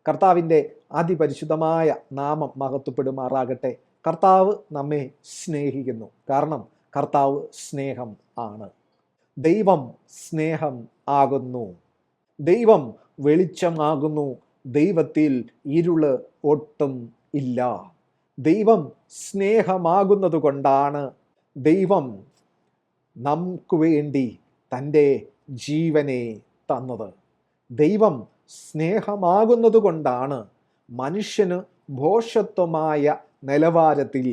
കർത്താവിൻ്റെ അതിപരിശുദ്ധമായ നാമം മഹത്വപ്പെടുമാറാകട്ടെ. കർത്താവ് നമ്മെ സ്നേഹിക്കുന്നു. കാരണം കർത്താവ് സ്നേഹം ആണ്. ദൈവം സ്നേഹം ആകുന്നു. ദൈവം വെളിച്ചമാകുന്നു. ദൈവത്തിൽ ഇരുള് ഒട്ടും ഇല്ല. ദൈവം സ്നേഹമാകുന്നത് കൊണ്ടാണ് ദൈവം നമുക്ക് വേണ്ടി തൻ്റെ ജീവനെ തന്നത്. ദൈവം സ്നേഹമാകുന്നത് കൊണ്ടാണ് മനുഷ്യന് ഭോഷത്വമായ നിലവാരത്തിൽ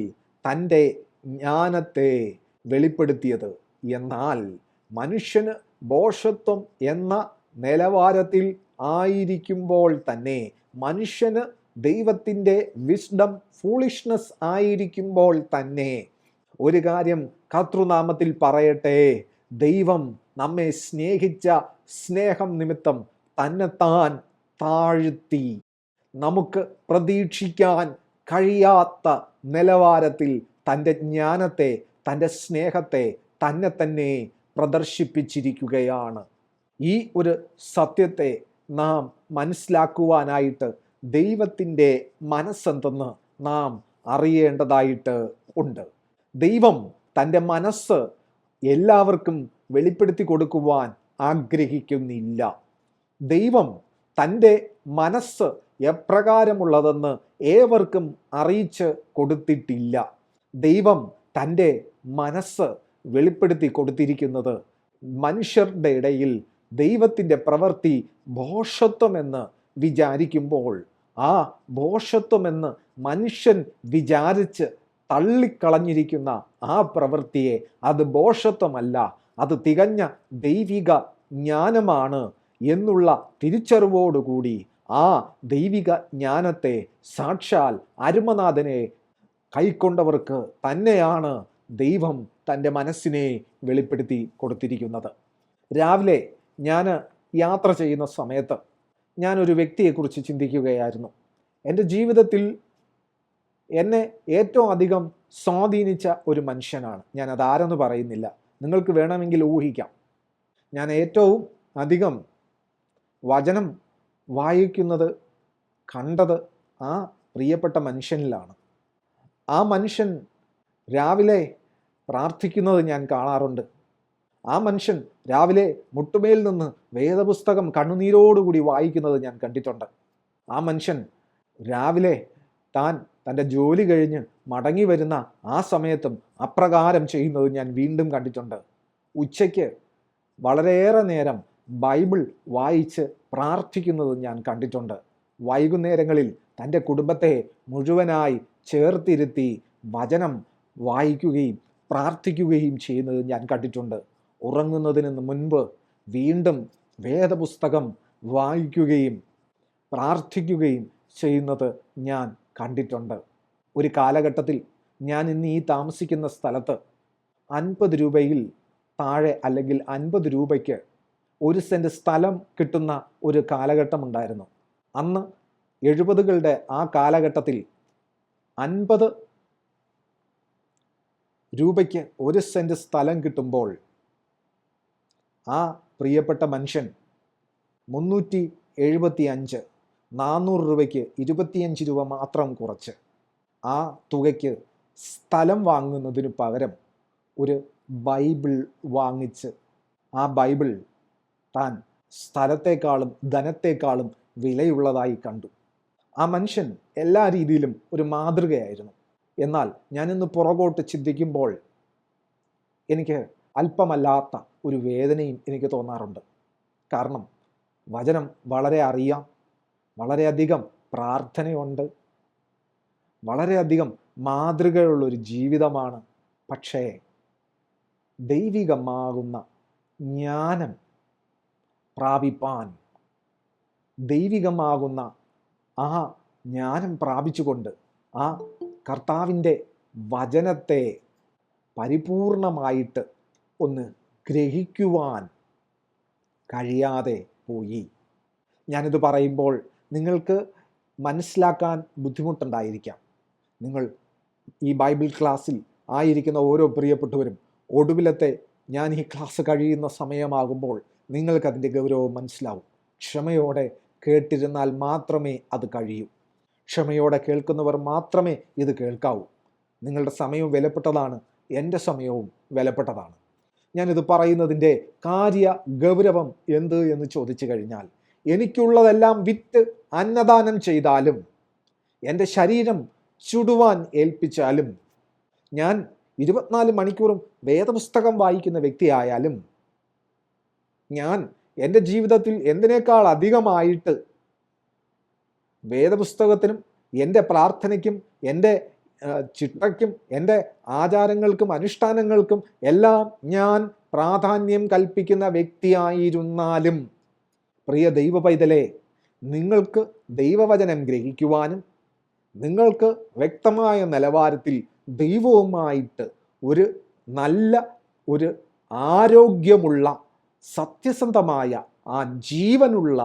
തൻ്റെ ജ്ഞാനത്തെ വെളിപ്പെടുത്തിയത്. എന്നാൽ മനുഷ്യന് ഭോഷത്വം എന്ന നിലവാരത്തിൽ ആയിരിക്കുമ്പോൾ തന്നെ, മനുഷ്യന് ദൈവത്തിൻ്റെ വിസ്ഡം ഫൂളിഷ്നെസ് ആയിരിക്കുമ്പോൾ തന്നെ, ഒരു കാര്യം കർത്തൃനാമത്തിൽ പറയട്ടെ, ദൈവം നമ്മെ സ്നേഹിച്ച സ്നേഹം നിമിത്തം തന്നെത്താൻ താഴ്ത്തി നമുക്ക് പ്രതീക്ഷിക്കാൻ കഴിയാത്ത നിലവാരത്തിൽ തൻ്റെ ജ്ഞാനത്തെ, തൻ്റെ സ്നേഹത്തെ തന്നെ തന്നെ പ്രദർശിപ്പിച്ചിരിക്കുകയാണ്. ഈ ഒരു സത്യത്തെ നാം മനസ്സിലാക്കുവാനായിട്ട് ദൈവത്തിൻ്റെ മനസ്സെന്തെന്ന് നാം അറിയേണ്ടതായിട്ട് ഉണ്ട്. ദൈവം തൻ്റെ മനസ്സ് എല്ലാവർക്കും വെളിപ്പെടുത്തി കൊടുക്കുവാൻ ആഗ്രഹിക്കുന്നില്ല. ദൈവം തൻ്റെ മനസ്സ് എപ്രകാരമുള്ളതെന്ന് ഏവർക്കും അറിയിച്ച് കൊടുത്തിട്ടില്ല. ദൈവം തൻ്റെ മനസ്സ് വെളിപ്പെടുത്തി കൊടുത്തിരിക്കുന്നത് മനുഷ്യരുടെ ഇടയിൽ ദൈവത്തിൻ്റെ പ്രവൃത്തി ഭോഷത്വമെന്ന് വിചാരിക്കുമ്പോൾ, ആ ഭോഷത്വമെന്ന് മനുഷ്യൻ വിചാരിച്ച് തള്ളിക്കളഞ്ഞിരിക്കുന്ന ആ പ്രവൃത്തിയെ, അത് ഭോഷത്വമല്ല, അത് തികഞ്ഞ ദൈവിക ജ്ഞാനമാണ് എന്നുള്ള തിരിച്ചറിവോടുകൂടി ആ ദൈവിക ജ്ഞാനത്തെ സാക്ഷാൽ അരുമനാഥനെ കൈക്കൊണ്ടവർക്ക് തന്നെയാണ് ദൈവം തൻ്റെ മനസ്സിനെ വെളിപ്പെടുത്തി കൊടുത്തിരിക്കുന്നത്. രാവിലെ ഞാൻ യാത്ര ചെയ്യുന്ന സമയത്ത് ഞാനൊരു വ്യക്തിയെക്കുറിച്ച് ചിന്തിക്കുകയായിരുന്നു. എൻ്റെ ജീവിതത്തിൽ എന്നെ ഏറ്റവും അധികം സ്വാധീനിച്ച ഒരു മനുഷ്യനാണ്. ഞാൻ അതാരെന്ന് പറയുന്നില്ല, നിങ്ങൾക്ക് വേണമെങ്കിൽ ഊഹിക്കാം. ഞാൻ ഏറ്റവും അധികം വചനം വായിക്കുന്നത്, കണ്ടത് ആ പ്രിയപ്പെട്ട മനുഷ്യനിലാണ്. ആ മനുഷ്യൻ രാവിലെ പ്രാർത്ഥിക്കുന്നത് ഞാൻ കാണാറുണ്ട്. ആ മനുഷ്യൻ രാവിലെ മുട്ടുമേൽ നിന്ന് വേദപുസ്തകം കണ്ണുനീരോടുകൂടി വായിക്കുന്നത് ഞാൻ കണ്ടിട്ടുണ്ട്. ആ മനുഷ്യൻ രാവിലെ തൻ്റെ ജോലി കഴിഞ്ഞ് മടങ്ങി വരുന്ന ആ സമയത്തും അപ്രകാരം ചെയ്യുന്നത് ഞാൻ വീണ്ടും കണ്ടിട്ടുണ്ട്. ഉച്ചയ്ക്ക് വളരെയേറെ നേരം ബൈബിൾ വായിച്ച് പ്രാർത്ഥിക്കുന്നത് ഞാൻ കണ്ടിട്ടുണ്ട്. വൈകുന്നേരങ്ങളിൽ തൻ്റെ കുടുംബത്തെ മുഴുവനായി ചേർത്തിരുത്തി വചനം വായിക്കുകയും പ്രാർത്ഥിക്കുകയും ചെയ്യുന്നത് ഞാൻ കണ്ടിട്ടുണ്ട്. ഉറങ്ങുന്നതിന് മുൻപ് വീണ്ടും വേദപുസ്തകം വായിക്കുകയും പ്രാർത്ഥിക്കുകയും ചെയ്യുന്നത് ഞാൻ കണ്ടിട്ടുണ്ട്. ഒരു കാലഘട്ടത്തിൽ ഞാൻ ഇന്ന് ഈ താമസിക്കുന്ന സ്ഥലത്ത് 50 രൂപയിൽ താഴെ അല്ലെങ്കിൽ 50 രൂപയ്ക്ക് 1 സെൻറ്റ് സ്ഥലം കിട്ടുന്ന ഒരു കാലഘട്ടമുണ്ടായിരുന്നു. അന്ന് 70കളുടെ ആ കാലഘട്ടത്തിൽ 50 രൂപയ്ക്ക് 1 സെൻറ്റ് സ്ഥലം കിട്ടുമ്പോൾ ആ പ്രിയപ്പെട്ട മനുഷ്യൻ 375 400 രൂപയ്ക്ക് 25 രൂപ മാത്രം കുറച്ച് ആ തുകയ്ക്ക് സ്ഥലം വാങ്ങുന്നതിന് പകരം ഒരു ബൈബിൾ വാങ്ങിച്ച് ആ ബൈബിൾ താൻ സ്ഥലത്തെക്കാളും ധനത്തെക്കാളും വിലയുള്ളതായി കണ്ടു. ആ മനുഷ്യൻ എല്ലാ രീതിയിലും ഒരു മാതൃകയായിരുന്നു. എന്നാൽ ഞാനിന്ന് പുറകോട്ട് ചിന്തിക്കുമ്പോൾ എനിക്ക് അല്പമല്ലാത്ത ഒരു വേദനയും എനിക്ക് തോന്നാറുണ്ട്. കാരണം വചനം വളരെ അറിയാം, വളരെയധികം പ്രാർത്ഥനയുണ്ട്, വളരെയധികം മാതൃകയുള്ളൊരു ജീവിതമാണ്. പക്ഷേ ദൈവികമാകുന്ന ജ്ഞാനം പ്രാപിപ്പാൻ, ദൈവികമാകുന്ന ആ ജ്ഞാനം പ്രാപിച്ചുകൊണ്ട് ആ കർത്താവിൻ്റെ വചനത്തെ പരിപൂർണമായിട്ട് ഒന്ന് ഗ്രഹിക്കുവാൻ കഴിയാതെ പോയി. ഞാനിത് പറയുമ്പോൾ നിങ്ങൾക്ക് മനസ്സിലാക്കാൻ ബുദ്ധിമുട്ടുണ്ടായിരിക്കാം. നിങ്ങൾ ഈ ബൈബിൾ ക്ലാസ്സിൽ ആയിരിക്കുന്ന ഓരോ പ്രിയപ്പെട്ടവരും ഒടുവിലത്തെ ഞാൻ ഈ ക്ലാസ് കഴിയുന്ന സമയമാകുമ്പോൾ നിങ്ങൾക്കതിൻ്റെ ഗൗരവം മനസ്സിലാവും. ക്ഷമയോടെ കേട്ടിരുന്നാൽ മാത്രമേ അത് കഴിയൂ. ക്ഷമയോടെ കേൾക്കുന്നവർ മാത്രമേ ഇത് കേൾക്കാവൂ. നിങ്ങളുടെ സമയവും വിലപ്പെട്ടതാണ്, എൻ്റെ സമയവും വിലപ്പെട്ടതാണ്. ഞാനിത് പറയുന്നതിൻ്റെ കാര്യ ഗൗരവം എന്ത് എന്ന് ചോദിച്ചു കഴിഞ്ഞാൽ, എനിക്കുള്ളതെല്ലാം വിറ്റ് അന്നദാനം ചെയ്താലും, എൻ്റെ ശരീരം ചുടുവാൻ ഏൽപ്പിച്ചാലും, ഞാൻ 24 മണിക്കൂറും വേദപുസ്തകം വായിക്കുന്ന വ്യക്തിയായാലും, ഞാൻ എൻ്റെ ജീവിതത്തിൽ എന്തിനേക്കാൾ അധികമായിട്ട് വേദപുസ്തകത്തിനും എൻ്റെ പ്രാർത്ഥനയ്ക്കും എൻ്റെ ചിട്ടയ്ക്കും എൻ്റെ ആചാരങ്ങൾക്കും അനുഷ്ഠാനങ്ങൾക്കും എല്ലാം ഞാൻ പ്രാധാന്യം കൽപ്പിക്കുന്ന വ്യക്തിയായിരുന്നാലും, പ്രിയ ദൈവ പൈതലേ, നിങ്ങൾക്ക് ദൈവവചനം ഗ്രഹിക്കുവാനും നിങ്ങൾക്ക് വ്യക്തമായ നിലവാരത്തിൽ ദൈവവുമായിട്ട് ഒരു നല്ല ഒരു ആരോഗ്യമുള്ള സത്യസന്ധമായ ആ ജീവനുള്ള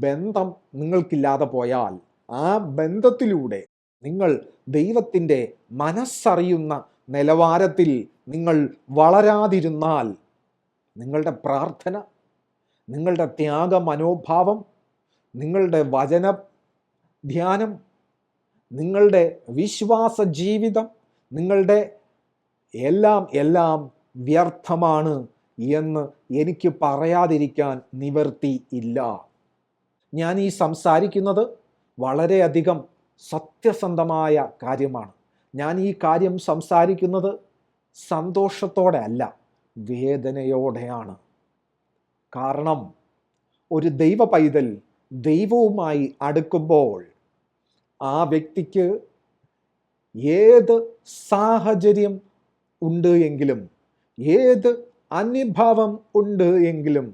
ബന്ധം നിങ്ങൾക്കില്ലാതെ പോയാൽ, ആ ബന്ധത്തിലൂടെ നിങ്ങൾ ദൈവത്തിൻ്റെ മനസ്സറിയുന്ന നിലവാരത്തിൽ നിങ്ങൾ വളരാതിരുന്നാൽ, നിങ്ങളുടെ പ്രാർത്ഥന, നിങ്ങളുടെ ത്യാഗ മനോഭാവം, നിങ്ങളുടെ വചന ധ്യാനം, നിങ്ങളുടെ വിശ്വാസ ജീവിതം, നിങ്ങളുടെ എല്ലാം വ്യർത്ഥമാണ് എന്ന് എനിക്ക് പറയാതിരിക്കാൻ നിവർത്തി ഇല്ല. ഞാൻ ഈ സംസാരിക്കുന്നത് വളരെയധികം സത്യസന്ധമായ കാര്യമാണ്. ഞാൻ ഈ കാര്യം സംസാരിക്കുന്നത് സന്തോഷത്തോടെ അല്ല, വേദനയോടെയാണ്. കാരണം ഒരു ദൈവ പൈതൽ ദൈവവുമായി അടുക്കുമ്പോൾ ആ വ്യക്തിക്ക് ഏത് സാഹചര്യം ഉണ്ട് എങ്കിലും, ഏത് അനുഭവം ഉണ്ട് എങ്കിലും,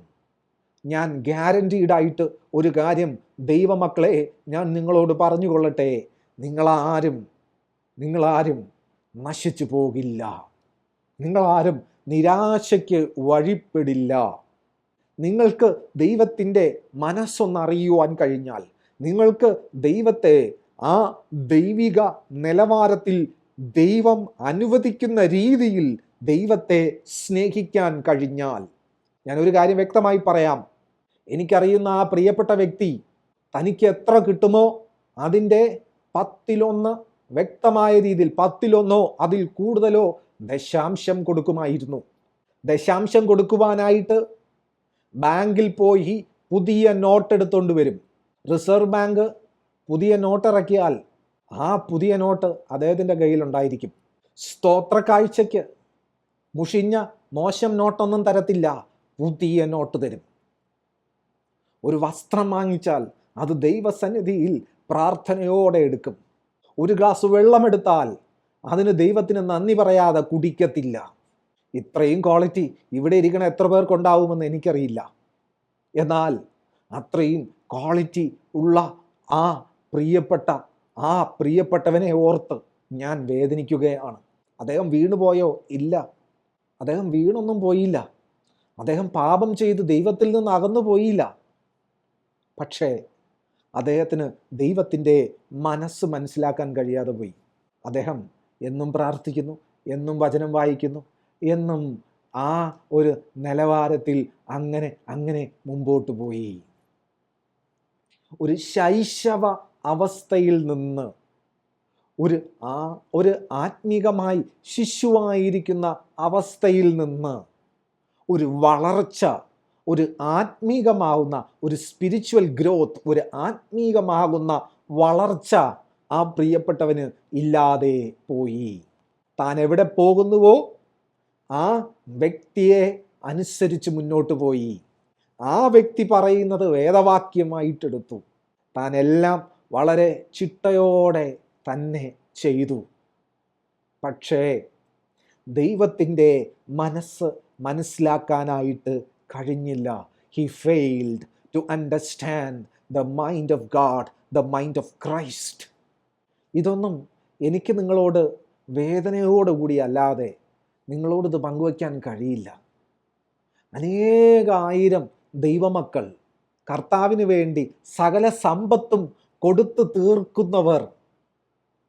ഞാൻ ഗ്യാരൻറ്റീഡായിട്ട് ഒരു കാര്യം ദൈവമക്കളെ ഞാൻ നിങ്ങളോട് പറഞ്ഞുകൊള്ളട്ടെ, നിങ്ങളാരും നശിച്ചു പോകില്ല, നിങ്ങളാരും നിരാശയ്ക്ക് വഴിപ്പെടില്ല. നിങ്ങൾക്ക് ദൈവത്തിൻ്റെ മനസ്സൊന്നറിയുവാൻ കഴിഞ്ഞാൽ, നിങ്ങൾക്ക് ദൈവത്തെ ആ ദൈവിക നിലവാരത്തിൽ ദൈവം അനുവദിക്കുന്ന രീതിയിൽ ദൈവത്തെ സ്നേഹിക്കാൻ കഴിഞ്ഞാൽ, ഞാനൊരു കാര്യം വ്യക്തമായി പറയാം, എനിക്കറിയുന്ന ആ പ്രിയപ്പെട്ട വ്യക്തി തനിക്ക് എത്ര കിട്ടുമോ അതിൻ്റെ 10 വ്യക്തമായ രീതിയിൽ 10 അതിൽ കൂടുതലോ ദശാംശം കൊടുക്കുമായിരുന്നു. ദശാംശം കൊടുക്കുവാനായിട്ട് ബാങ്കിൽ പോയി പുതിയ നോട്ട് എടുത്തുകൊണ്ട് വരും. റിസർവ് ബാങ്ക് പുതിയ നോട്ട് ഇറക്കിയാൽ ആ പുതിയ നോട്ട് അദ്ദേഹത്തിൻ്റെ കയ്യിലുണ്ടായിരിക്കും. സ്തോത്ര കാഴ്ചയ്ക്ക് മുഷിഞ്ഞ മോശം നോട്ടൊന്നും തരത്തില്ല, പുതിയ നോട്ട് തരും. ഒരു വസ്ത്രം വാങ്ങിച്ചാൽ അത് ദൈവസന്നിധിയിൽ പ്രാർത്ഥനയോടെ എടുക്കും. ഒരു ഗ്ലാസ് വെള്ളമെടുത്താൽ അതിന് ദൈവത്തിന് നന്ദി പറയാതെ കുടിക്കത്തില്ല. ഇത്രയും ക്വാളിറ്റി ഇവിടെ ഇരിക്കണ എത്ര പേർക്കുണ്ടാവുമെന്ന് എനിക്കറിയില്ല. എന്നാൽ അത്രയും ക്വാളിറ്റി ഉള്ള ആ പ്രിയപ്പെട്ടവനെ ഓർത്ത് ഞാൻ വേദനിക്കുകയാണ്. അദ്ദേഹം വീണുപോയോ? ഇല്ല, അദ്ദേഹം വീണൊന്നും പോയില്ല. അദ്ദേഹം പാപം ചെയ്ത് ദൈവത്തിൽ നിന്ന് അകന്നു പോയില്ല. പക്ഷേ അദ്ദേഹത്തിന് ദൈവത്തിൻ്റെ മനസ്സ് മനസ്സിലാക്കാൻ കഴിയാതെ പോയി. അദ്ദേഹം എന്നും പ്രാർത്ഥിക്കുന്നു, എന്നും വചനം വായിക്കുന്നു, എന്നും ആ ഒരു നിലവാരത്തിൽ അങ്ങനെ മുമ്പോട്ട് പോയി. ഒരു ശൈശവ അവസ്ഥയിൽ നിന്ന് ഒരു ആത്മീകമായി ശിശുവായിരിക്കുന്ന അവസ്ഥയിൽ നിന്ന് ഒരു വളർച്ച, ഒരു ആത്മീകമാകുന്ന ഒരു സ്പിരിച്വൽ ഗ്രോത്ത്, ഒരു ആത്മീകമാകുന്ന വളർച്ച ആ പ്രിയപ്പെട്ടവന് ഇല്ലാതെ പോയി. താൻ എവിടെ പോകുന്നുവോ ആ വ്യക്തിയെ അനുസരിച്ച് മുന്നോട്ട് പോയി. ആ വ്യക്തി പറയുന്നത് വേദവാക്യമായിട്ടെടുത്തു. താൻ എല്ലാം വളരെ ചിട്ടയോടെ തന്നെ ചെയ്തു. പക്ഷേ ദൈവത്തിൻ്റെ മനസ്സ് മനസ്സിലാക്കാനായിട്ട് കഴിഞ്ഞില്ല. He failed to understand the mind of God, the mind of Christ. ഇതൊന്നും എനിക്ക് നിങ്ങളോട് വേദനയോടുകൂടി അല്ലാതെ നിങ്ങളോടിത് പങ്കുവയ്ക്കാൻ കഴിയില്ല. അനേകായിരം ദൈവമക്കൾ കർത്താവിന് വേണ്ടി സകല സമ്പത്തും കൊടുത്തു തീർക്കുന്നവർ,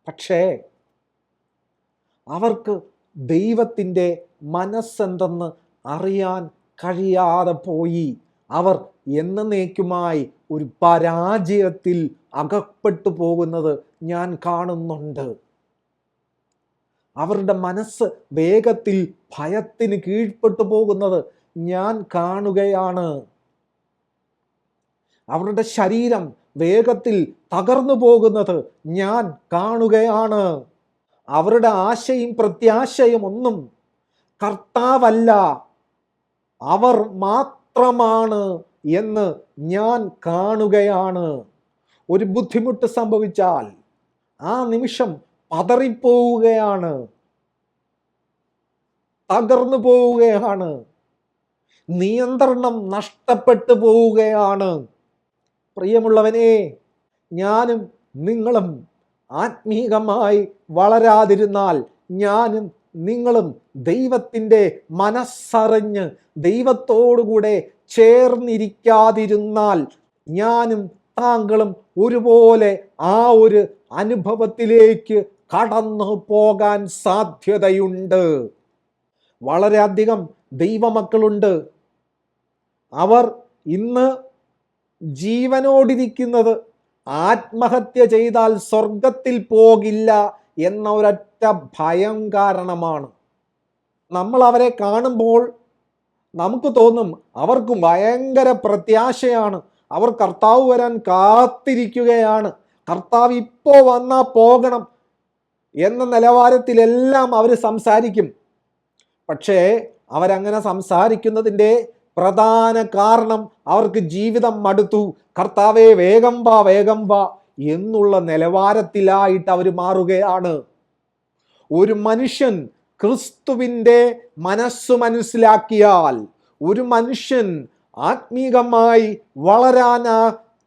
പക്ഷേ അവർക്ക് ദൈവത്തിൻ്റെ മനസ്സെന്തെന്ന് അറിയാൻ കഴിയാതെ പോയി. അവർ എന്നേക്കുമായി ഒരു പരാജയത്തിൽ അകപ്പെട്ടു പോകുന്നത് ഞാൻ കാണുന്നുണ്ട്. അവരുടെ മനസ്സ് വേഗത്തിൽ ഭയത്തിന് കീഴ്പ്പെട്ടു പോകുന്നത് ഞാൻ കാണുകയാണ്. അവരുടെ ശരീരം വേഗത്തിൽ തകർന്നു പോകുന്നത് ഞാൻ കാണുകയാണ്. അവരുടെ ആശയും പ്രത്യാശയും ഒന്നും കർത്താവല്ല, അവർ മാത്രമാണ് എന്ന് ഞാൻ കാണുകയാണ്. ഒരു ബുദ്ധിമുട്ട് സംഭവിച്ചാൽ ആ നിമിഷം പതറിപ്പോവുകയാണ്, തകർന്നു പോവുകയാണ്, നിയന്ത്രണം നഷ്ടപ്പെട്ടു പോവുകയാണ്. പ്രിയമുള്ളവനെ, ഞാനും നിങ്ങളും ആത്മീകമായി വളരാതിരുന്നാൽ, ഞാനും നിങ്ങളും ദൈവത്തിൻ്റെ മനസ്സറിഞ്ഞ് ദൈവത്തോടുകൂടെ ചേർന്നിരിക്കാതിരുന്നാൽ, ഞാനും താങ്കളും ഒരുപോലെ ആ ഒരു അനുഭവത്തിലേക്ക് കടന്നു പോകാൻ സാധ്യതയുണ്ട്. വളരെയധികം ദൈവമക്കളുണ്ട്. അവർ ഇന്ന് ജീവനോടിരിക്കുന്നത് ആത്മഹത്യ ചെയ്താൽ സ്വർഗത്തിൽ പോകില്ല എന്ന ഒരൊറ്റ ഭയം കാരണമാണ്. നമ്മൾ അവരെ കാണുമ്പോൾ നമുക്ക് തോന്നും അവർക്ക് ഭയങ്കര പ്രത്യാശയാണ്, അവർ കർത്താവ് വരാൻ കാത്തിരിക്കുകയാണ്, കർത്താവ് ഇപ്പോൾ വന്നാൽ പോകണം എന്ന നിലവാരത്തിലെല്ലാം അവർ സംസാരിക്കും. പക്ഷേ അവരങ്ങനെ സംസാരിക്കുന്നതിൻ്റെ പ്രധാന കാരണം അവർക്ക് ജീവിതം മടുത്തു, കർത്താവേ വേഗം വാ വേഗം വാ എന്നുള്ള നിലവാരത്തിലായിട്ട് അവർ മാറുകയാണ്. ഒരു മനുഷ്യൻ ക്രിസ്തുവിൻ്റെ മനസ്സ് മനസ്സിലാക്കിയാൽ, ഒരു മനുഷ്യൻ ആത്മീകമായി വളരാൻ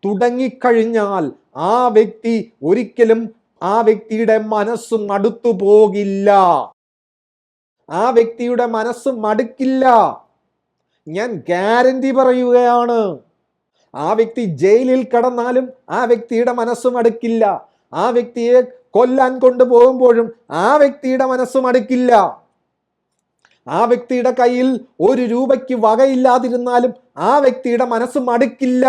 തുടങ്ങിക്കഴിഞ്ഞാൽ, ആ വ്യക്തി ഒരിക്കലും ആ വ്യക്തിയുടെ മനസ്സ് മടുത്തു പോകില്ല, ആ വ്യക്തിയുടെ മനസ്സ് മടുക്കില്ല. ഞാൻ ഗ്യാരണ്ടി പറയുകയാണ്. ആ വ്യക്തി ജയിലിൽ കിടന്നാലും ആ വ്യക്തിയുടെ മനസ്സ് മടുക്കില്ല. ആ വ്യക്തിയെ കൊല്ലാൻ കൊണ്ടുപോകുമ്പോഴും ആ വ്യക്തിയുടെ മനസ്സ് മടുക്കില്ല. ആ വ്യക്തിയുടെ കയ്യിൽ 1 രൂപയ്ക്ക് വകയില്ലാതിരുന്നാലും ആ വ്യക്തിയുടെ മനസ്സ് മടുക്കില്ല.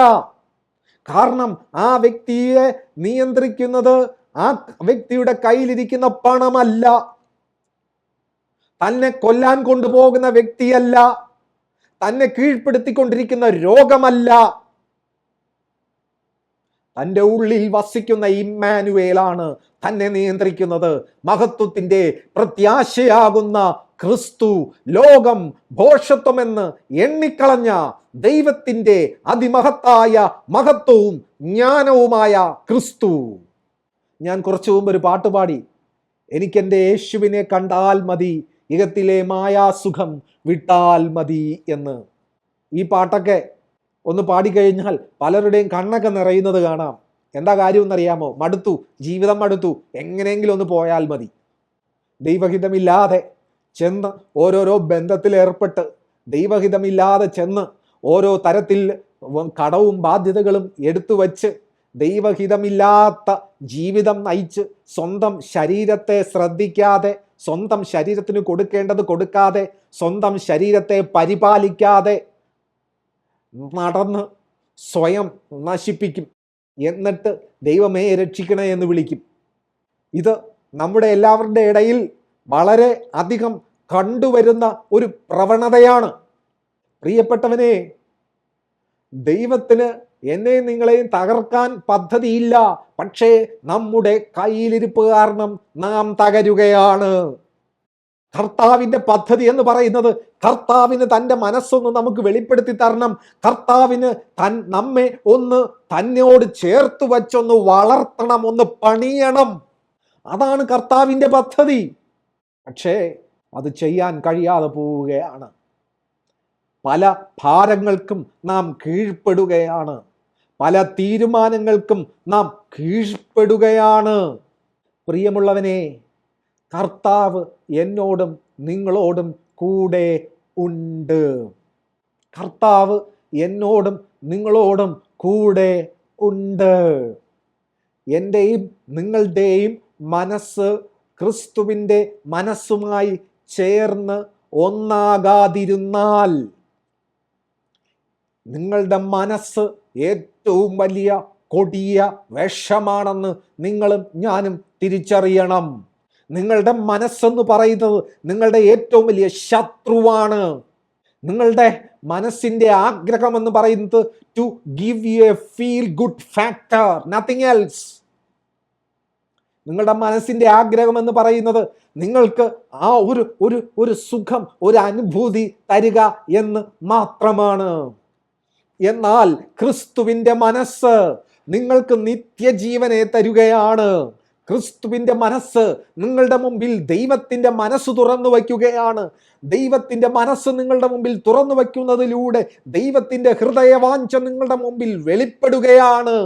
കാരണം ആ വ്യക്തിയെ നിയന്ത്രിക്കുന്നത് ആ വ്യക്തിയുടെ കയ്യിലിരിക്കുന്ന പണമല്ല, തന്നെ കൊല്ലാൻ കൊണ്ടുപോകുന്ന വ്യക്തിയല്ല, തന്നെ കീഴ്പ്പെടുത്തിക്കൊണ്ടിരിക്കുന്ന രോഗമല്ല, തൻ്റെ ഉള്ളിൽ വസിക്കുന്ന ഇമ്മാനുവേലാണ് തന്നെ നിയന്ത്രിക്കുന്നത്. മഹത്വത്തിൻ്റെ പ്രത്യാശയാകുന്ന ക്രിസ്തു, ലോകം ഭോഷത്വമെന്ന് എണ്ണിക്കളഞ്ഞ ദൈവത്തിൻ്റെ അതിമഹത്തായ മഹത്വവും ജ്ഞാനവുമായ ക്രിസ്തു. ഞാൻ കുറച്ചു മുമ്പ് ഒരു പാട്ട് പാടി, എനിക്കെൻ്റെ യേശുവിനെ കണ്ടാൽ മതി, ഇഹത്തിലെ മായാസുഖം വിട്ടാൽ മതി എന്ന്. ഈ പാട്ടൊക്കെ ഒന്ന് പാടിക്കഴിഞ്ഞാൽ പലരുടെയും കണ്ണൊക്കെ നിറയുന്നത് കാണാം. എന്താ കാര്യം എന്നറിയാമോ? മടുത്തു, ജീവിതം മടുത്തു, എങ്ങനെയെങ്കിലും ഒന്ന് പോയാൽ മതി. ദൈവഹിതമില്ലാതെ ചെന്ന് ഓരോരോ ബന്ധത്തിലേർപ്പെട്ട്, ദൈവഹിതമില്ലാതെ ചെന്ന് ഓരോ തരത്തിൽ കടവും ബാധ്യതകളും എടുത്തു വച്ച്, ദൈവഹിതമില്ലാത്ത ജീവിതം നയിച്ച്, സ്വന്തം ശരീരത്തെ ശ്രദ്ധിക്കാതെ, സ്വന്തം ശരീരത്തിന് കൊടുക്കേണ്ടത് കൊടുക്കാതെ, സ്വന്തം ശരീരത്തെ പരിപാലിക്കാതെ നടന്ന് സ്വയം നശിപ്പിക്കും. എന്നിട്ട് ദൈവമേ രക്ഷിക്കണേ എന്ന് വിളിക്കും. ഇത് നമ്മുടെ എല്ലാവരുടെ ഇടയിൽ വളരെ അധികം കണ്ടുവരുന്ന ഒരു പ്രവണതയാണ്. പ്രിയപ്പെട്ടവനെ, ദൈവത്തിന് എന്നെയും നിങ്ങളെയും തകർക്കാൻ പദ്ധതിയില്ല. പക്ഷേ നമ്മുടെ കയ്യിലിരിപ്പ് കാരണം നാം തകരുകയാണ്. കർത്താവിൻ്റെ പദ്ധതി എന്ന് പറയുന്നത്, കർത്താവിന് തൻ്റെ മനസ്സൊന്ന് നമുക്ക് വെളിപ്പെടുത്തി തരണം, കർത്താവിന് നമ്മെ ഒന്ന് തന്നോട് ചേർത്ത് വച്ചൊന്ന് വളർത്തണം, ഒന്ന് പണിയണം. അതാണ് കർത്താവിൻ്റെ പദ്ധതി. പക്ഷേ അത് ചെയ്യാൻ കഴിയാതെ പോവുകയാണ്. പല ഭാരങ്ങൾക്കും നാം കീഴ്പ്പെടുകയാണ്, പല തീരുമാനങ്ങൾക്കും നാം കീഴ്പ്പെടുകയാണ്. പ്രിയമുള്ളവനെ, കർത്താവ് എന്നോടും നിങ്ങളോടും കൂടെ ഉണ്ട്. കർത്താവ് എന്നോടും നിങ്ങളോടും കൂടെ ഉണ്ട്. എൻ്റെയും നിങ്ങളുടെയും മനസ്സ് ക്രിസ്തുവിൻ്റെ മനസ്സുമായി ചേർന്ന് ഒന്നാകാതിരുന്നാൽ നിങ്ങളുടെ മനസ്സ് ഏറ്റവും വലിയ കൊടിയ വിഷമാണെന്ന് നിങ്ങളും ഞാനും തിരിച്ചറിയണം. നിങ്ങളുടെ മനസ്സെന്ന് പറയുന്നത് നിങ്ങളുടെ ഏറ്റവും വലിയ ശത്രുവാണ്. നിങ്ങളുടെ മനസ്സിന്റെ ആഗ്രഹം എന്ന് പറയുന്നത് to give you a feel good factor, nothing else. നിങ്ങളുടെ മനസ്സിന്റെ ആഗ്രഹം എന്ന് പറയുന്നത് നിങ്ങൾക്ക് ആ ഒരു സുഖം, ഒരു അനുഭൂതി തരിക എന്ന് മാത്രമാണ്. എന്നാൽ ക്രിസ്തുവിന്റെ മനസ്സ് നിങ്ങൾക്ക് നിത്യജീവനെ തരുകയാണ്. ക്രിസ്തുവിന്റെ മനസ്സ് നിങ്ങളുടെ മുമ്പിൽ ദൈവത്തിന്റെ മനസ്സ് തുറന്നു വയ്ക്കുകയാണ്. ദൈവത്തിന്റെ മനസ്സ് നിങ്ങളുടെ മുമ്പിൽ തുറന്നു വയ്ക്കുന്നതിലൂടെ ദൈവത്തിന്റെ ഹൃദയവാഞ്ച നിങ്ങളുടെ മുമ്പിൽ വെളിപ്പെടുകയാണ്.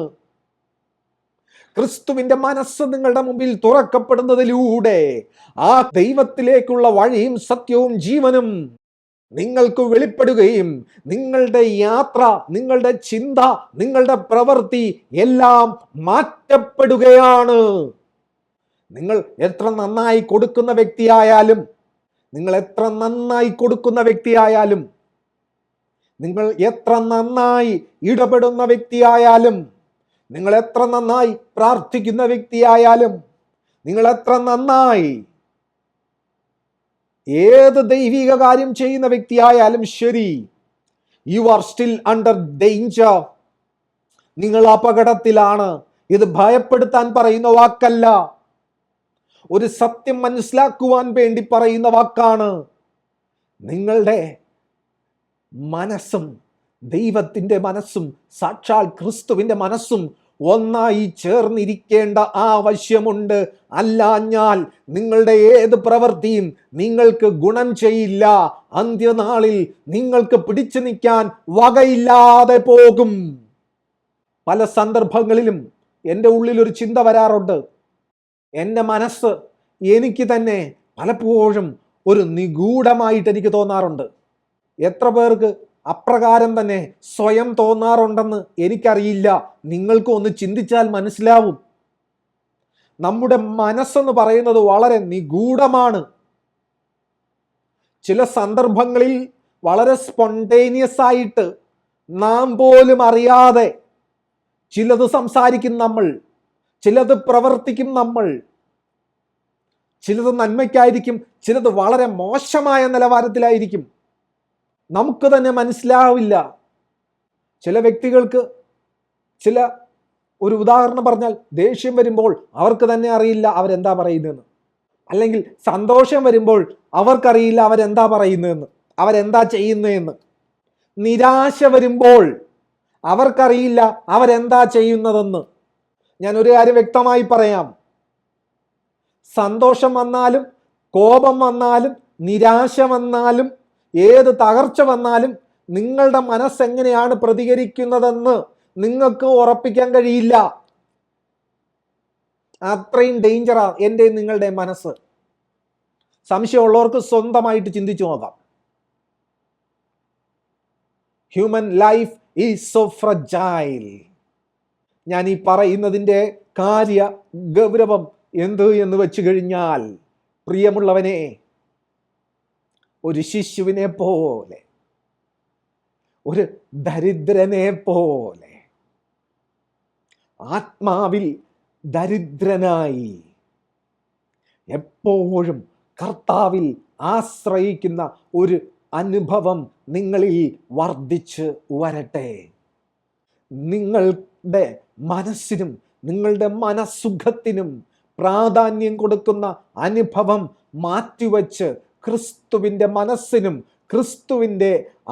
ക്രിസ്തുവിന്റെ മനസ്സ് നിങ്ങളുടെ മുമ്പിൽ തുറക്കപ്പെടുന്നതിലൂടെ ആ ദൈവത്തിലേക്കുള്ള വഴിയും സത്യവും ജീവനും നിങ്ങൾക്ക് വെളിപ്പെടുകയും നിങ്ങളുടെ യാത്ര, നിങ്ങളുടെ ചിന്ത, നിങ്ങളുടെ പ്രവൃത്തി എല്ലാം മാറ്റപ്പെടുകയാണ്. നിങ്ങൾ എത്ര നന്നായി കൊടുക്കുന്ന വ്യക്തിയായാലും, നിങ്ങൾ എത്ര നന്നായി ഇടപെടുന്ന വ്യക്തിയായാലും, നിങ്ങൾ എത്ര നന്നായി പ്രാർത്ഥിക്കുന്ന വ്യക്തിയായാലും, നിങ്ങൾ എത്ര നന്നായി ഏത് ദൈവിക കാര്യം ചെയ്യുന്ന വ്യക്തിയായാലും ശരി, you are still under danger. നിങ്ങൾ അപകടത്തിലാണ്. ഇത് ഭയപ്പെടുത്താൻ പറയുന്ന വാക്കല്ല, ഒരു സത്യം മനസ്സിലാക്കുവാൻ വേണ്ടി പറയുന്ന വാക്കാണ്. നിങ്ങളുടെ മനസ്സും ദൈവത്തിന്റെ മനസ്സും സാക്ഷാൽ ക്രിസ്തുവിന്റെ മനസ്സും ഒന്നായി ചേർന്നിരിക്കേണ്ട ആവശ്യമുണ്ട്. അല്ലാഞ്ഞാൽ നിങ്ങളുടെ ഏത് പ്രവൃത്തിയും നിങ്ങൾക്ക് ഗുണം ചെയ്യില്ല. അന്ത്യനാളിൽ നിങ്ങൾക്ക് പിടിച്ചു നിൽക്കാൻ വകയില്ലാതെ പോകും. പല സന്ദർഭങ്ങളിലും എൻ്റെ ഉള്ളിൽ ഒരു ചിന്ത വരാറുണ്ട്. എൻ്റെ മനസ്സ് എനിക്ക് തന്നെ പലപ്പോഴും ഒരു നിഗൂഢമായിട്ട് എനിക്ക് തോന്നാറുണ്ട്. എത്ര പേർക്ക് അപ്രകാരം തന്നെ സ്വയം തോന്നാറുണ്ടെന്ന് എനിക്കറിയില്ല. നിങ്ങൾക്ക് ഒന്ന് ചിന്തിച്ചാൽ മനസ്സിലാവും. നമ്മുടെ മനസ്സെന്ന് പറയുന്നത് വളരെ നിഗൂഢമാണ്. ചില സന്ദർഭങ്ങളിൽ വളരെ സ്പോണ്ടേനിയസ് ആയിട്ട് നാം പോലും അറിയാതെ ചിലത് സംസാരിക്കും നമ്മൾ, ചിലത് പ്രവർത്തിക്കും നമ്മൾ. ചിലത് നന്മയ്ക്കായിരിക്കും, ചിലത് വളരെ മോശമായ നിലവാരത്തിലായിരിക്കും. നമുക്ക് തന്നെ മനസ്സിലാവില്ല. ചില വ്യക്തികൾക്ക് ഒരു ഉദാഹരണം പറഞ്ഞാൽ, ദേഷ്യം വരുമ്പോൾ അവർക്ക് തന്നെ അറിയില്ല അവരെന്താ പറയുന്നതെന്ന്. അല്ലെങ്കിൽ സന്തോഷം വരുമ്പോൾ അവർക്കറിയില്ല അവരെന്താ പറയുന്നതെന്ന്, അവരെന്താ ചെയ്യുന്നതെന്ന്. നിരാശ വരുമ്പോൾ അവർക്കറിയില്ല അവരെന്താ ചെയ്യുന്നതെന്ന്. ഞാൻ ഒരു കാര്യം വ്യക്തമായി പറയാം. സന്തോഷം വന്നാലും കോപം വന്നാലും നിരാശ വന്നാലും ഏത് തകർച്ച വന്നാലും നിങ്ങളുടെ മനസ്സെങ്ങനെയാണ് പ്രതികരിക്കുന്നതെന്ന് നിങ്ങൾക്ക് ഉറപ്പിക്കാൻ കഴിയില്ല. അത്രയും ഡേഞ്ചറാ എൻ്റെ നിങ്ങളുടെ മനസ്സ്. സംശയമുള്ളവർക്ക് സ്വന്തമായിട്ട് ചിന്തിച്ചു നോക്കാം. Human life is so fragile. ഞാൻ ഈ പറയുന്നതിൻ്റെ കാര്യ ഗൗരവം എന്ത് എന്ന് വെച്ച് കഴിഞ്ഞാൽ, പ്രിയമുള്ളവനെ, ഒരു ശിശുവിനെ പോലെ, ഒരു ദരിദ്രനെ പോലെ, ആത്മാവിൽ ദരിദ്രനായി എപ്പോഴും കർത്താവിൽ ആശ്രയിക്കുന്ന ഒരു അനുഭവം നിങ്ങളിൽ വർദ്ധിച്ച് വരട്ടെ. നിങ്ങളുടെ മനസ്സിനും നിങ്ങളുടെ മനസ്സുഖത്തിനും പ്രാധാന്യം കൊടുക്കുന്ന അനുഭവം മാറ്റിവെച്ച് ക്രിസ്തുവിൻ്റെ മനസ്സിനും ക്രിസ്തുവിൻ്റെ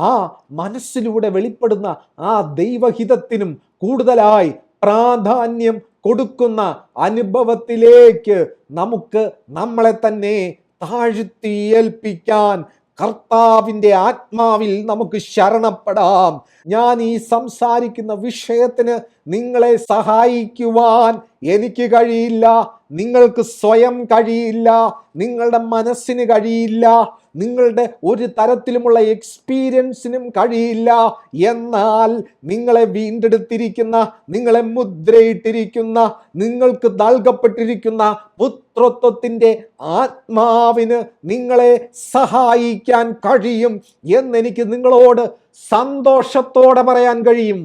ആ മനസ്സിലൂടെ വെളിപ്പെടുന്ന ആ ദൈവഹിതത്തിനും കൂടുതലായി പ്രാധാന്യം കൊടുക്കുന്ന അനുഭവത്തിലേക്ക് നമുക്ക് നമ്മളെ തന്നെ താഴ്ത്തി ഏൽപ്പിക്കാൻ കർത്താവിൻ്റെ ആത്മാവിൽ നമുക്ക് ശരണപ്പെടാം. ഞാൻ ഈ സംസാരിക്കുന്ന വിഷയത്തിന് നിങ്ങളെ സഹായിക്കുവാൻ എനിക്ക് കഴിയില്ല, നിങ്ങൾക്ക് സ്വയം കഴിയില്ല, നിങ്ങളുടെ മനസ്സിന് കഴിയില്ല. നിങ്ങളുടെ ഒരു തരത്തിലുമുള്ള എക്സ്പീരിയൻസിനും കഴിയില്ല. എന്നാൽ നിങ്ങളെ വീണ്ടെടുത്തിരിക്കുന്ന, നിങ്ങളെ മുദ്രയിട്ടിരിക്കുന്ന, നിങ്ങൾക്ക് നൽകപ്പെട്ടിരിക്കുന്ന പുത്രത്വത്തിൻ്റെ ആത്മാവിന് നിങ്ങളെ സഹായിക്കാൻ കഴിയും എന്നെനിക്ക് നിങ്ങളോട് സന്തോഷത്തോടെ പറയാൻ കഴിയും.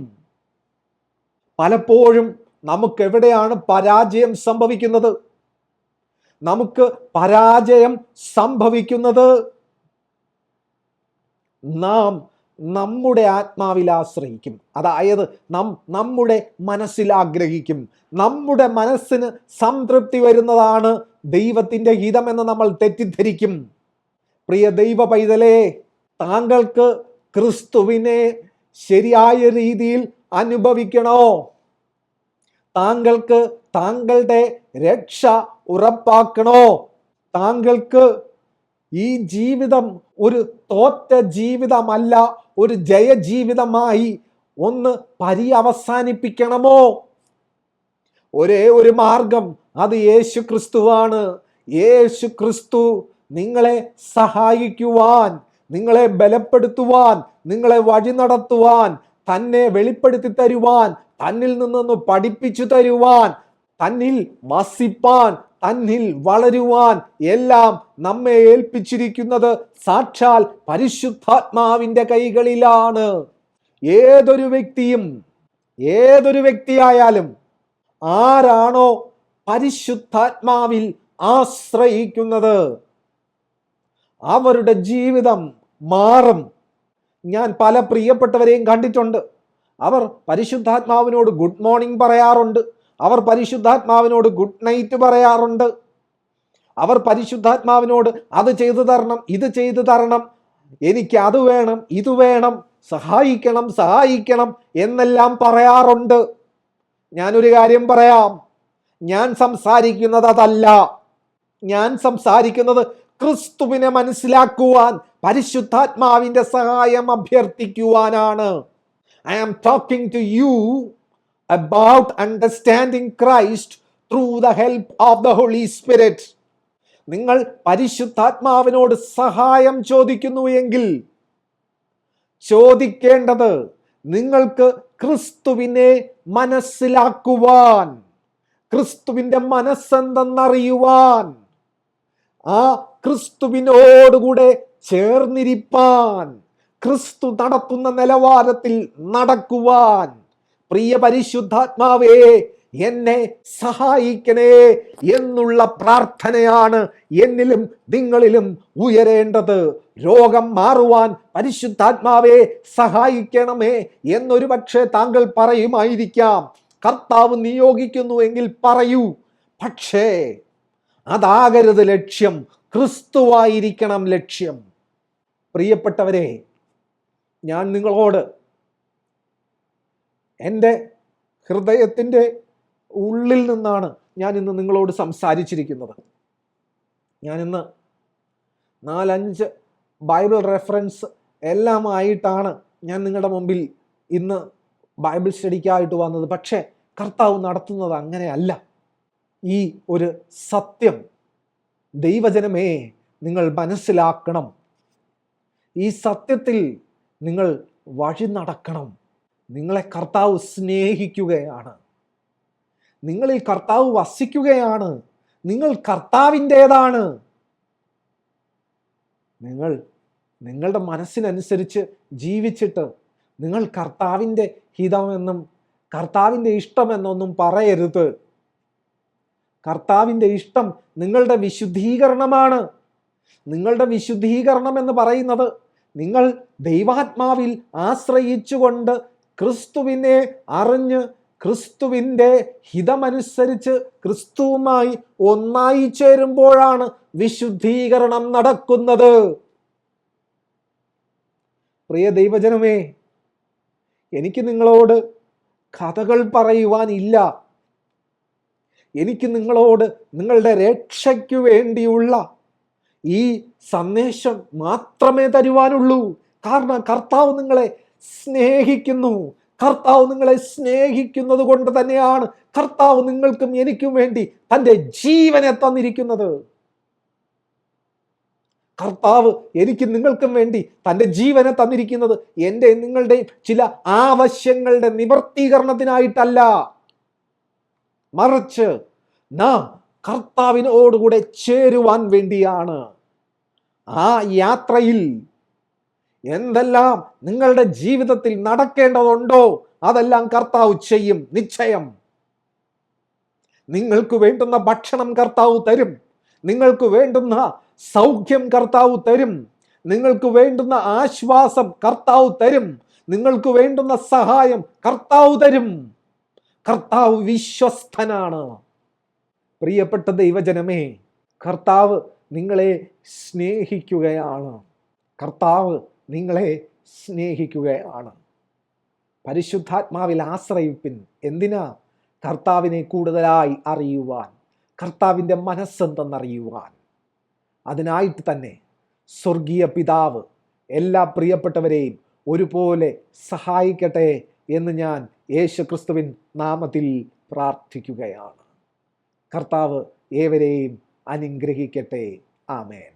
പലപ്പോഴും നമുക്ക് എവിടെയാണ് പരാജയം സംഭവിക്കുന്നത്? നമുക്ക് പരാജയം സംഭവിക്കുന്നത് നാം നമ്മുടെ ആത്മാവിൽ ആശ്രയിക്കും. അതായത് നമ്മുടെ മനസ്സിൽ ആഗ്രഹിക്കും. നമ്മുടെ മനസ്സിന് സംതൃപ്തി വരുന്നതാണ് ദൈവത്തിൻ്റെ ഹിതമെന്ന് നമ്മൾ തെറ്റിദ്ധരിക്കും. പ്രിയ ദൈവ പൈതലേ, താങ്കൾക്ക് ക്രിസ്തുവിനെ ശരിയായ രീതിയിൽ അനുഭവിക്കണോ? താങ്കൾക്ക് താങ്കളുടെ രക്ഷ ഉറപ്പാക്കണോ? താങ്കൾക്ക് ഈ ജീവിതം ഒരു തോറ്റ ജീവിതമല്ല, ഒരു ജയജീവിതമായി ഒന്ന് പര്യവസാനിപ്പിക്കണമോ? ഒരേ ഒരു മാർഗം, അത് യേശു ക്രിസ്തുവാണ്. യേശു ക്രിസ്തു നിങ്ങളെ സഹായിക്കുവാൻ, നിങ്ങളെ ബലപ്പെടുത്തുവാൻ, നിങ്ങളെ വഴി നടത്തുവാൻ, തന്നെ വെളിപ്പെടുത്തി തരുവാൻ, തന്നിൽ നിന്നൊന്ന് പഠിപ്പിച്ചു തരുവാൻ, തന്നിൽ വസിപ്പാൻ, തന്നിൽ വളരുവാൻ എല്ലാം നമ്മെ ഏൽപ്പിച്ചിരിക്കുന്നത് സാക്ഷാൽ പരിശുദ്ധാത്മാവിൻ്റെ കൈകളിലാണ്. ഏതൊരു വ്യക്തിയായാലും ആരാണോ പരിശുദ്ധാത്മാവിൽ ആശ്രയിക്കുന്നത് അവരുടെ ജീവിതം മാറും. ഞാൻ പല പ്രിയപ്പെട്ടവരെയും കണ്ടിട്ടുണ്ട്. അവർ പരിശുദ്ധാത്മാവിനോട് ഗുഡ് മോർണിംഗ് പറയാറുണ്ട്, അവർ പരിശുദ്ധാത്മാവിനോട് ഗുഡ് നൈറ്റ് പറയാറുണ്ട്, അവർ പരിശുദ്ധാത്മാവിനോട് അത് ചെയ്തു തരണം, ഇത് ചെയ്തു തരണം, എനിക്ക് അത് വേണം, ഇത് വേണം, സഹായിക്കണം എന്നെല്ലാം പറയാറുണ്ട്. ഞാനൊരു കാര്യം പറയാം, ഞാൻ സംസാരിക്കുന്നത് അതല്ല. ഞാൻ സംസാരിക്കുന്നത് ക്രിസ്തുവിനെ മനസ്സിലാക്കുവാൻ പരിശുദ്ധാത്മാവിൻ്റെ സഹായം അഭ്യർത്ഥിക്കുവാനാണ്. I am talking to you about understanding Christ through the help of the Holy Spirit. നിങ്ങൾ പരിശുദ്ധാത്മാവിനോട് സഹായം ചോദിക്കുന്നു എങ്കിൽ ചോദിക്കേണ്ടത് നിങ്ങൾക്ക് ക്രിസ്തുവിനെ മനസ്സിലാക്കുവാൻ, ക്രിസ്തുവിൻ്റെ മനസ്സെന്തെന്നറിയുവാൻ, ആ ക്രിസ്തുവിനോടുകൂടെ ചേർന്നിരിപ്പാൻ, ക്രിസ്തു നടത്തുന്ന നിലവാരത്തിൽ നടക്കുവാൻ. പ്രിയ പരിശുദ്ധാത്മാവേ, എന്നെ സഹായിക്കണേ എന്നുള്ള പ്രാർത്ഥനയാണ് എന്നിലും നിങ്ങളിലും ഉയരേണ്ടത്. രോഗം മാറുവാൻ പരിശുദ്ധാത്മാവേ സഹായിക്കണമേ എന്നൊരു പക്ഷേ താങ്കൾ പറയുമായിരിക്കാം. കർത്താവ് നിയോഗിക്കുന്നു എങ്കിൽ പറയൂ. പക്ഷേ അതാകരുത് ലക്ഷ്യം, ക്രിസ്തുവായിരിക്കണം ലക്ഷ്യം. പ്രിയപ്പെട്ടവരെ, ഞാൻ നിങ്ങളോട് എൻ്റെ ഹൃദയത്തിൻ്റെ ഉള്ളിൽ നിന്നാണ് ഞാൻ ഇന്ന് നിങ്ങളോട് സംസാരിച്ചിരിക്കുന്നത്. ഞാനിന്ന് 4-5 ബൈബിൾ റെഫറൻസ് എല്ലാമായിട്ടാണ് ഞാൻ നിങ്ങളുടെ മുമ്പിൽ ഇന്ന് ബൈബിൾ സ്റ്റഡിക്കായിട്ട് വന്നത്. പക്ഷേ കർത്താവ് നടത്തുന്നത് അങ്ങനെയല്ല. ഈ ഒരു സത്യം ദൈവജനമേ നിങ്ങൾ മനസ്സിലാക്കണം. ഈ സത്യത്തിൽ നിങ്ങൾ വഴി നടക്കണം. നിങ്ങളെ കർത്താവ് സ്നേഹിക്കുകയാണ്, നിങ്ങളിൽ കർത്താവ് വസിക്കുകയാണ്, നിങ്ങൾ കർത്താവിൻ്റേതാണ്. നിങ്ങൾ നിങ്ങളുടെ മനസ്സിനനുസരിച്ച് ജീവിച്ചിട്ട് നിങ്ങൾ കർത്താവിൻ്റെ ഹിതമെന്നും കർത്താവിൻ്റെ ഇഷ്ടമെന്നൊന്നും പറയരുത്. കർത്താവിൻ്റെ ഇഷ്ടം നിങ്ങളുടെ വിശുദ്ധീകരണമാണ്. നിങ്ങളുടെ വിശുദ്ധീകരണം എന്ന് പറയുന്നത് നിങ്ങൾ ദൈവാത്മാവിൽ ആശ്രയിച്ചുകൊണ്ട് ക്രിസ്തുവിനെ അറിഞ്ഞ് ക്രിസ്തുവിൻ്റെ ഹിതമനുസരിച്ച് ക്രിസ്തുവുമായി ഒന്നായി ചേരുമ്പോഴാണ് വിശുദ്ധീകരണം നടക്കുന്നത്. പ്രിയ ദൈവജനമേ, എനിക്ക് നിങ്ങളോട് കഥകൾ പറയുവാനില്ല. എനിക്ക് നിങ്ങളോട് നിങ്ങളുടെ രക്ഷയ്ക്കു വേണ്ടിയുള്ള ഈ സന്ദേശം മാത്രമേ തരുവാനുള്ളൂ. കാരണം കർത്താവ് നിങ്ങളെ സ്നേഹിക്കുന്നു. കർത്താവ് നിങ്ങളെ സ്നേഹിക്കുന്നത് കൊണ്ട് തന്നെയാണ് കർത്താവ് നിങ്ങൾക്കും എനിക്കും വേണ്ടി തൻ്റെ ജീവനെ തന്നിരിക്കുന്നത്. കർത്താവ് എനിക്ക് നിങ്ങൾക്കും വേണ്ടി തൻ്റെ ജീവനെ തന്നിരിക്കുന്നത് എൻ്റെ നിങ്ങളുടെ ചില ആവശ്യങ്ങളുടെ നിവർത്തീകരണത്തിനായിട്ടല്ല, മറിച്ച് നാം കർത്താവിനോടുകൂടെ ചേരുവാൻ വേണ്ടിയാണ്. ആ യാത്രയിൽ എന്തെല്ലാം നിങ്ങളുടെ ജീവിതത്തിൽ നടക്കേണ്ടതുണ്ടോ അതെല്ലാം കർത്താവ് ചെയ്യും, നിശ്ചയം. നിങ്ങൾക്ക് വേണ്ടുന്ന ഭക്ഷണം കർത്താവ് തരും, നിങ്ങൾക്ക് വേണ്ടുന്ന സൗഖ്യം കർത്താവ് തരും, നിങ്ങൾക്ക് വേണ്ടുന്ന ആശ്വാസം കർത്താവ് തരും, നിങ്ങൾക്ക് വേണ്ടുന്ന സഹായം കർത്താവ് തരും. കർത്താവ് വിശ്വസ്തനാണ്. പ്രിയപ്പെട്ട ദൈവജനമേ, കർത്താവ് നിങ്ങളെ സ്നേഹിക്കുകയാണ്. കർത്താവ് നിങ്ങളെ സ്നേഹിക്കുകയാണ്. പരിശുദ്ധാത്മാവിൽ ആശ്രയിപ്പിൻ. എന്തിനാ? കർത്താവിനെ കൂടുതലായി അറിയുവാൻ, കർത്താവിൻ്റെ മനസ്സെന്തെന്നറിയുവാൻ. അതിനായിട്ട് തന്നെ സ്വർഗീയ പിതാവ് എല്ലാ പ്രിയപ്പെട്ടവരെയും ഒരുപോലെ സഹായിക്കട്ടെ എന്ന് ഞാൻ യേശുക്രിസ്തുവിൻ നാമത്തിൽ പ്രാർത്ഥിക്കുകയാണ്. കർത്താവ് ഏവരെയും അനുഗ്രഹിക്കട്ടെ. ആമേൻ.